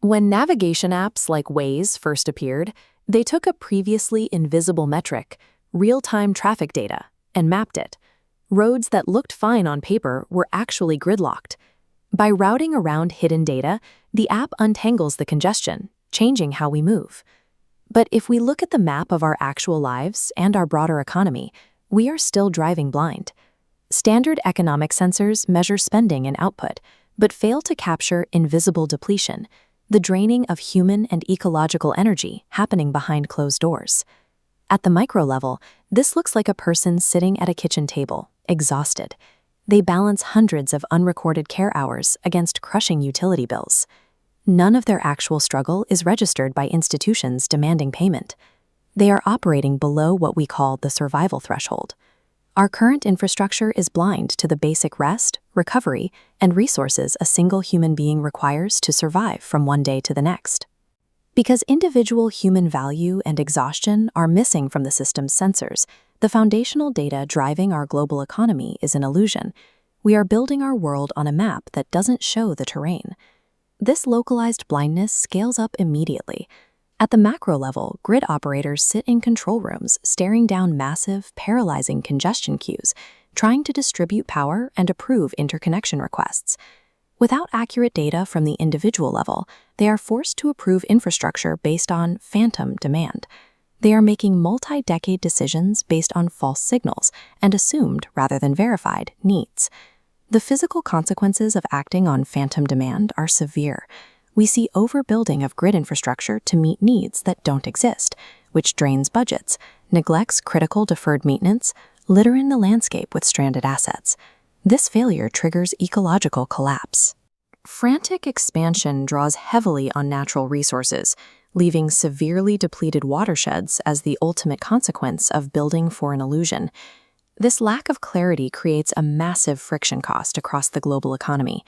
When navigation apps like Waze first appeared, they took a previously invisible metric, real-time traffic data, and mapped it. Roads that looked fine on paper were actually gridlocked. By routing around hidden data, the app untangles the congestion, changing how we move. But if we look at the map of our actual lives and our broader economy, we are still driving blind. Standard economic sensors measure spending and output, but fail to capture invisible depletion, the draining of human and ecological energy happening behind closed doors. At the micro level, this looks like a person sitting at a kitchen table, exhausted. They balance hundreds of unrecorded care hours against crushing utility bills. None of their actual struggle is registered by institutions demanding payment. They are operating below what we call the survival threshold. Our current infrastructure is blind to the basic rest, recovery, and resources a single human being requires to survive from one day to the next. Because individual human value and exhaustion are missing from the system's sensors, the foundational data driving our global economy is an illusion. We are building our world on a map that doesn't show the terrain. This localized blindness scales up immediately. At the macro level, grid operators sit in control rooms, staring down massive, paralyzing congestion queues, trying to distribute power and approve interconnection requests. Without accurate data from the individual level, they are forced to approve infrastructure based on phantom demand. They are making multi-decade decisions based on false signals and assumed rather than verified needs. The physical consequences of acting on phantom demand are severe. We see overbuilding of grid infrastructure to meet needs that don't exist, which drains budgets, neglects critical deferred maintenance, littering the landscape with stranded assets. This failure triggers ecological collapse. Frantic expansion draws heavily on natural resources, leaving severely depleted watersheds as the ultimate consequence of building for an illusion. This lack of clarity creates a massive friction cost across the global economy.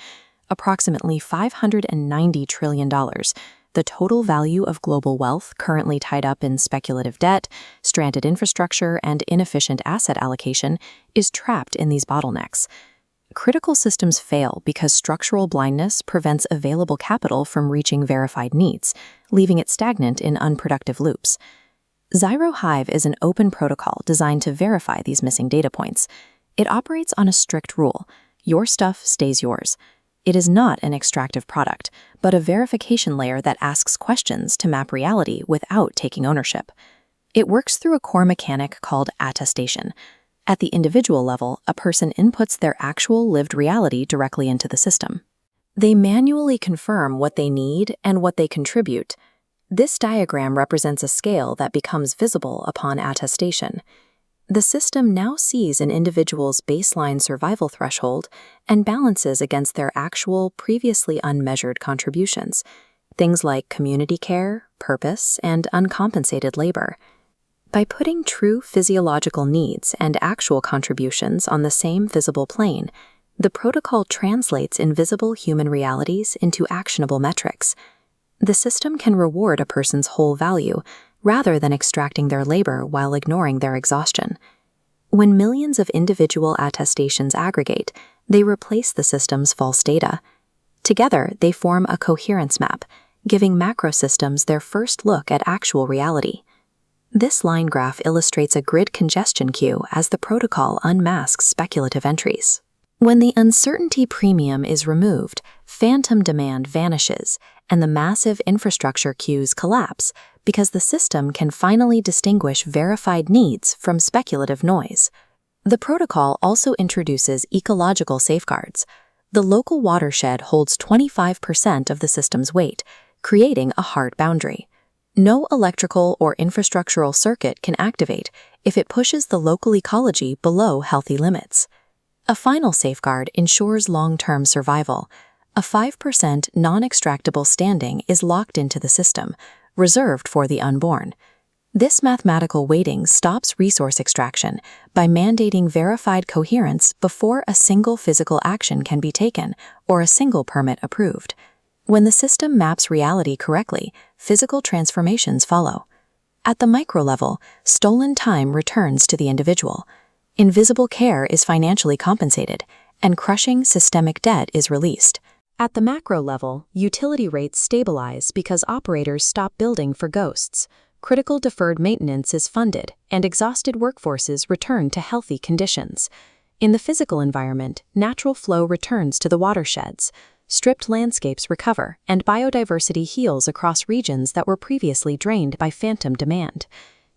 Approximately $590 trillion, the total value of global wealth currently tied up in speculative debt, stranded infrastructure, and inefficient asset allocation, is trapped in these bottlenecks. Critical systems fail because structural blindness prevents available capital from reaching verified needs, leaving it stagnant in unproductive loops. ZYRO HIVE is an open protocol designed to verify these missing data points. It operates on a strict rule: your stuff stays yours. It is not an extractive product, but a verification layer that asks questions to map reality without taking ownership. It works through a core mechanic called attestation. At the individual level, a person inputs their actual lived reality directly into the system. They manually confirm what they need and what they contribute. This diagram represents a scale that becomes visible upon attestation. The system now sees an individual's baseline survival threshold and balances against their actual, previously unmeasured contributions, things like community care, purpose, and uncompensated labor. By putting true physiological needs and actual contributions on the same visible plane, the protocol translates invisible human realities into actionable metrics. The system can reward a person's whole value, rather than extracting their labor while ignoring their exhaustion. When millions of individual attestations aggregate, they replace the system's false data. Together, they form a coherence map, giving macro systems their first look at actual reality. This line graph illustrates a grid congestion queue as the protocol unmasks speculative entries. When the uncertainty premium is removed, phantom demand vanishes, and the massive infrastructure queues collapse because the system can finally distinguish verified needs from speculative noise. The protocol also introduces ecological safeguards. The local watershed holds 25% of the system's weight, creating a hard boundary. No electrical or infrastructural circuit can activate if it pushes the local ecology below healthy limits. A final safeguard ensures long-term survival. A 5% non-extractable standing is locked into the system, reserved for the unborn. This mathematical weighting stops resource extraction by mandating verified coherence before a single physical action can be taken or a single permit approved. When the system maps reality correctly, physical transformations follow. At the micro level, stolen time returns to the individual. Invisible care is financially compensated, and crushing systemic debt is released. At the macro level, utility rates stabilize because operators stop building for ghosts. Critical deferred maintenance is funded, and exhausted workforces return to healthy conditions. In the physical environment, natural flow returns to the watersheds. Stripped landscapes recover, and biodiversity heals across regions that were previously drained by phantom demand.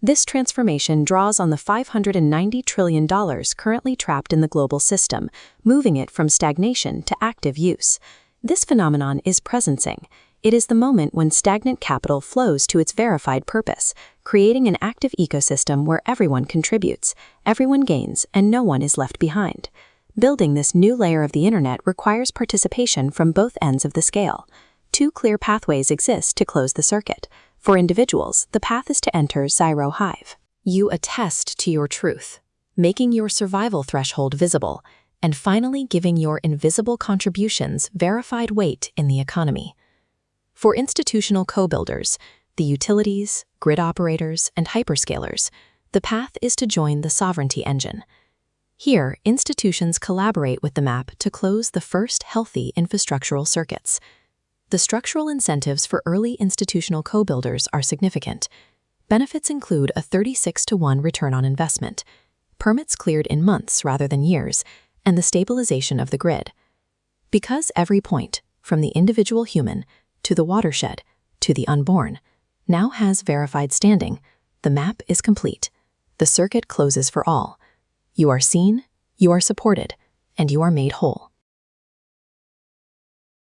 This transformation draws on the $590 trillion currently trapped in the global system, moving it from stagnation to active use. This phenomenon is presencing. It is the moment when stagnant capital flows to its verified purpose, creating an active ecosystem where everyone contributes, everyone gains, and no one is left behind. Building this new layer of the internet requires participation from both ends of the scale. Two clear pathways exist to close the circuit. For individuals, the path is to enter ZYRO HIVE. You attest to your truth, making your survival threshold visible, and finally giving your invisible contributions verified weight in the economy. For institutional co-builders, the utilities, grid operators, and hyperscalers, the path is to join the sovereignty engine. Here, institutions collaborate with the map to close the first healthy infrastructural circuits. The structural incentives for early institutional co-builders are significant. Benefits include a 36-to-1 return on investment, permits cleared in months rather than years, and the stabilization of the grid. Because every point, from the individual human to the watershed to the unborn, now has verified standing, the map is complete. The circuit closes for all. You are seen, you are supported, and you are made whole.